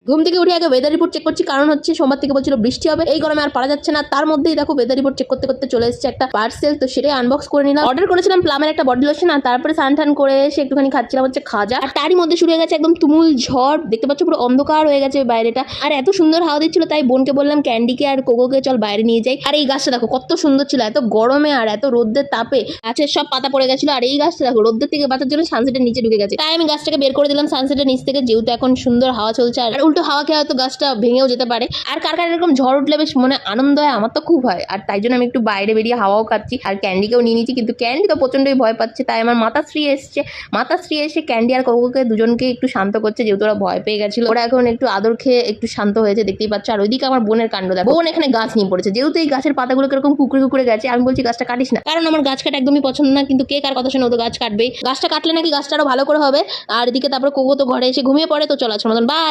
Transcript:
ঘুম থেকে উঠে আগে ওয়েদার রিপোর্ট চেক করছি, কারণ হচ্ছে সোমবার থেকে বলছিল বৃষ্টি হবে, এই গরমে আর পারা যাচ্ছে না। তার মধ্যেই দেখো ওয়েদার রিপোর্ট চেক করতে করতে চলে এসেছে একটা পার্সেল, তো সেটাই আনবক্স করে নিলাম। অর্ডার করেছিলাম প্লামের একটা বডি লোশন, আর তারপরে স্নান টান করে এসে একটুখানি খাচ্ছিলাম হচ্ছে খাজা। আর তারই মধ্যে শুরু হয়ে গেছে একদম তুমুল ঝড়, দেখতে পাচ্ছ পুরো অন্ধকার হয়ে গেছে বাইরেটা। আর এত সুন্দর হাওয়া দিচ্ছিল, তাই বোনকে বললাম ক্যান্ডিকে আর কোকোকে চল বাইরে নিয়ে যাই। আর এই গাছটা দেখো কত সুন্দর ছিল, এত গরমে আর এত রোদ্রের তাপে গাছের সব পাতা পড়ে গেছিল। আর এই গাছটা দেখো রোদ্রের থেকে বাঁচার জন্য সানসেটের নিচে ঢুকে গেছে, তাই আমি গাছটাকে বের করে দিলাম সানসেটের নিচ থেকে, যেহেতু এখন সুন্দর হাওয়া চলছে। আর উল্টো হাওয়া খেয়ে হয়তো গাছটা ভেঙেও যেতে পারে। আর কার কার এরকম ঝড় উঠলে বেশ মনে আনন্দ হয়, আমার তো খুব হয়। আর তাই জন্য আমি একটু বাইরে বেরিয়ে হাওয়াও খাচ্ছি, আর ক্যান্ডিকেও নিয়ে নিচ্ছি। কিন্তু ক্যান্ডি তো প্রচন্ডই ভয় পাচ্ছে, তাই আমার মাতাশ্রী এসে ক্যান্ডি আর কোকোকে দুজনকে একটু শান্ত করছে, যেহেতু ওরা ভয় পেয়ে গেছিল। ওরা এখন একটু আদর খেয়ে একটু শান্ত হয়েছে, দেখতেই পাচ্ছ। আর ওইদিকে আমার বোনের কাণ্ড দেখো, বোন এখানে গাছ নিয়ে পড়েছে। যেহেতু এই গাছের পাতাগুলো কিরকম কুকুরে কুকুরে গেছে, আমি বলছি গাছটা কাটিস না, কারণ আমার গাছ কাটা একদমই পছন্দ না। কিন্তু কে কার কথা শুনে ও তো গাছ কাটবেই, গাছটা কাটলে নাকি গাছটা আরো ভালো করে হবে। আর এদিকে তারপরে কোকো তো ঘরে এসে ঘুমিয়ে পড়ে। তো চলো আজকের মতন বাই।